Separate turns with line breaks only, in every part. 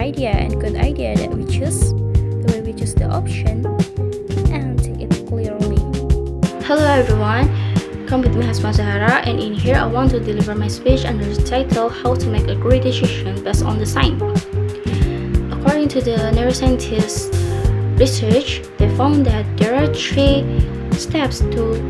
idea and good idea that we choose, the way we choose the option, and think it clearly.
Hello everyone, come with me Hasma Zahara, and in here I want to deliver my speech under the title How to Make a Great Decision Based on the Science. According to the neuroscientists research, they found that there are 3 steps to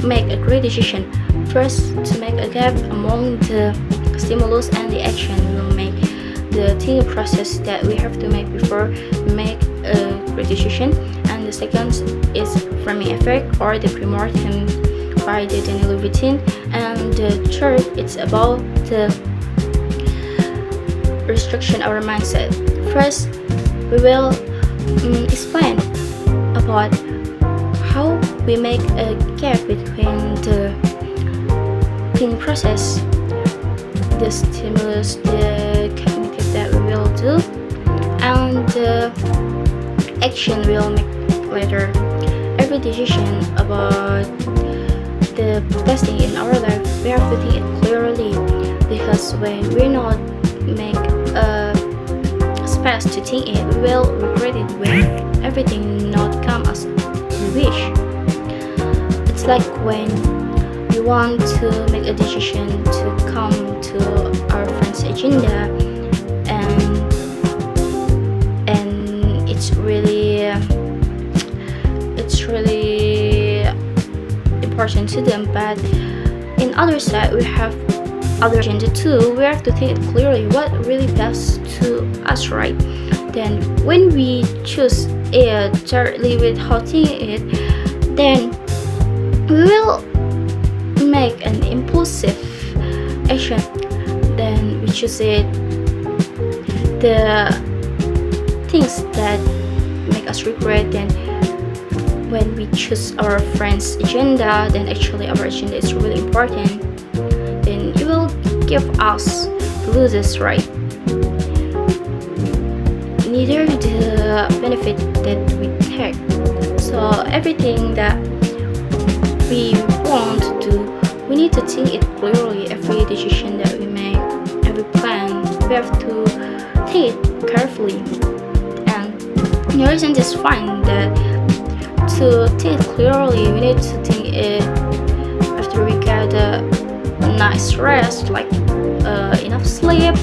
make a great decision. First, to make a gap among the stimulus and the action will make the thinking process that we have to make before we make a great decision. And the second is framing effect or the primordium by the Daniel Levitin. And the third, it's about the restriction our mindset. First, we will explain about how we make a gap between the thinking process, the stimulus, the cognitive that we will do, and the action we will make later. Every decision about the best thing in our life, we have to think it clearly, because when we not make a space to think it, we will regret it when everything not come as we wish. It's like when we want to make a decision to come to our friend's agenda, and it's really important to them. But in other side, we have other agenda too. We have to think it clearly what really best to us, right? Then when we choose it directly without thinking it, then we will make an impulsive action. Then we choose it, the things that make us regret. Then when we choose our friend's agenda, then actually our agenda is really important, then it will give us the losers, right? Neither the benefit that we take. So everything that we want to do, we need to think it clearly. Every decision that we make, every plan, we have to think it carefully. And neuroscientists find that to think it clearly, we need to think it after we get a nice rest, like enough sleep,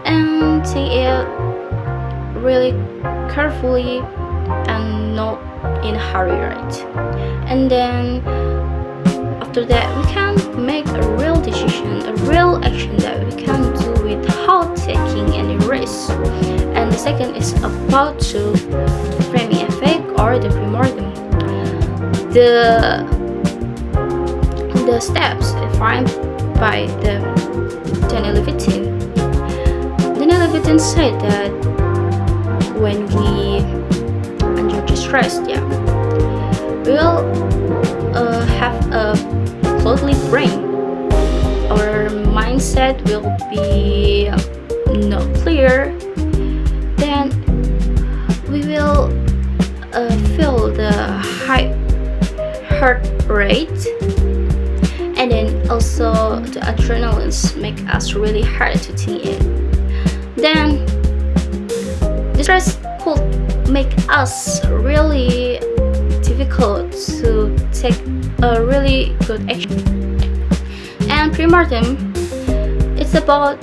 and think it really carefully and not in a hurry, right? And then after that, we can make a real decision, a real action that we can do without taking any risk. And the second is about to framing effect or the primordium. The steps defined by the Daniel Levitin. Daniel Levitin said that when we under distress, we will have a clouded brain. Our mindset will be not clear. Then we will feel the high heart rate, and then also the adrenals make us really hard to think it. Then the stress could make us really difficult to take a really good action. And primordium, it's about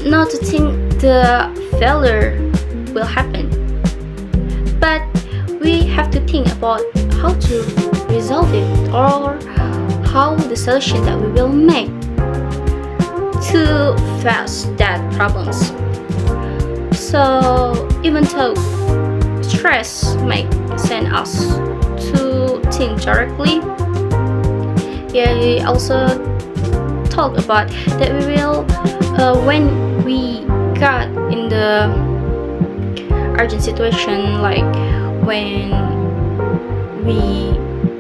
not to think the failure will happen, but we have to think about how to resolve it, or how the solution that we will make to face that problems. So even though stress may send us to think directly, we also talk about that we will when we got in the urgent situation, like when we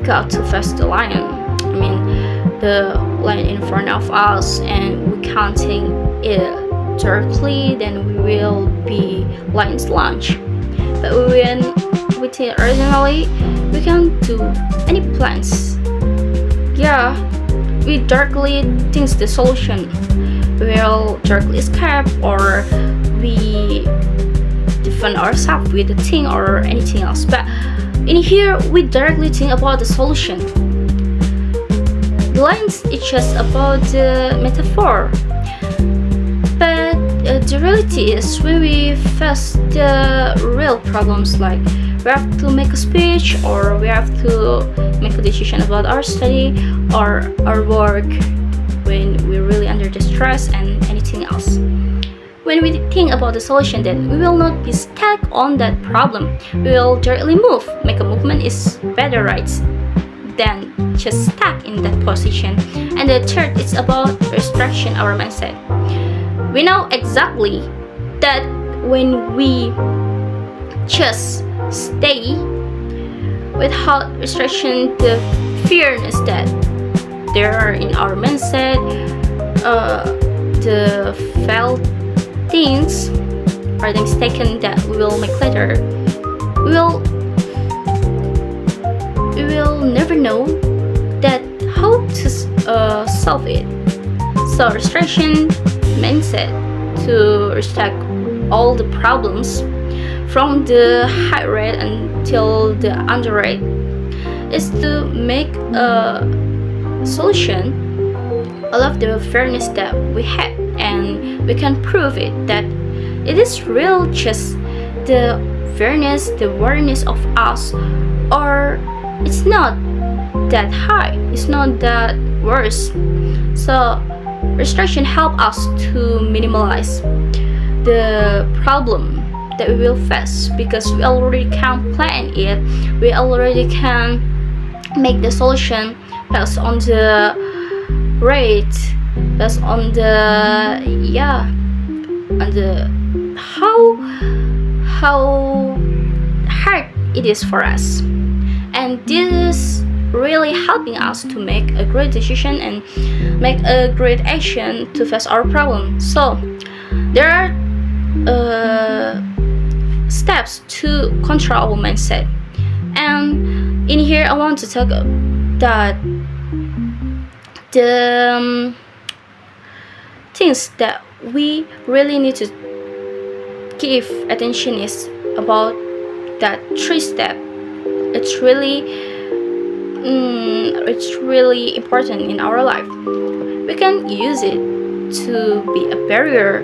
got to face the lion. I mean, the lion in front of us, and we can't think it directly, then we will be lion's lunch. But when we think originally, we can do any plans. We directly think the solution we will directly escape, or we defend ourselves with a thing or anything else. But in here, we directly think about the solution. The lines is just about the metaphor, but the reality is when we face the real problems, like we have to make a speech, or we have to make a decision about our study or our work, when we're really under the stress and anything else. When we think about the solution, then we will not be stuck on that problem. We will directly move. Make a movement is better, right, than just stuck in that position. And the third is about restriction our mindset. We know exactly that when we just stay without restriction, the fearness that there are in our mindset, the felt things or the mistaken that we will make later, we will never know that how to solve it. So restriction mindset to restrict all the problems from the high rate until the under rate is to make a solution all of the fairness that we had, and we can prove it that it is real, just the fairness, the awareness of us, or it's not that high, it's not that worse. So restriction help us to minimize the problem that we will face, because we already can plan it, we already can make the solution based on the rate, based on the on the how hard it is for us. And this is really helping us to make a great decision and make a great action to face our problem. So there are steps to control our mindset, and in here I want to talk that the things that we really need to give attention is about that 3 step. It's really important in our life. We can use it to be a barrier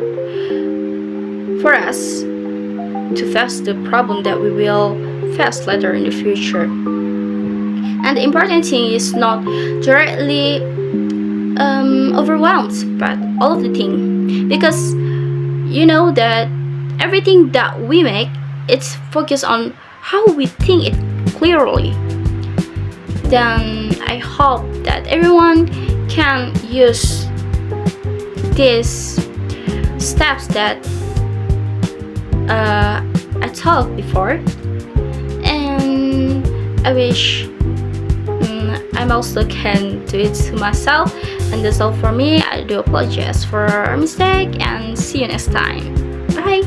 for us to face the problem that we will face later in the future. And the important thing is not directly overwhelmed by all of the thing, because you know that everything that we make, it's focused on how we think it clearly. Then I hope that everyone can use these steps that I talked before, and I wish I also can do it to myself. And that's all for me. I do apologize for our mistake, and see you next time. Bye.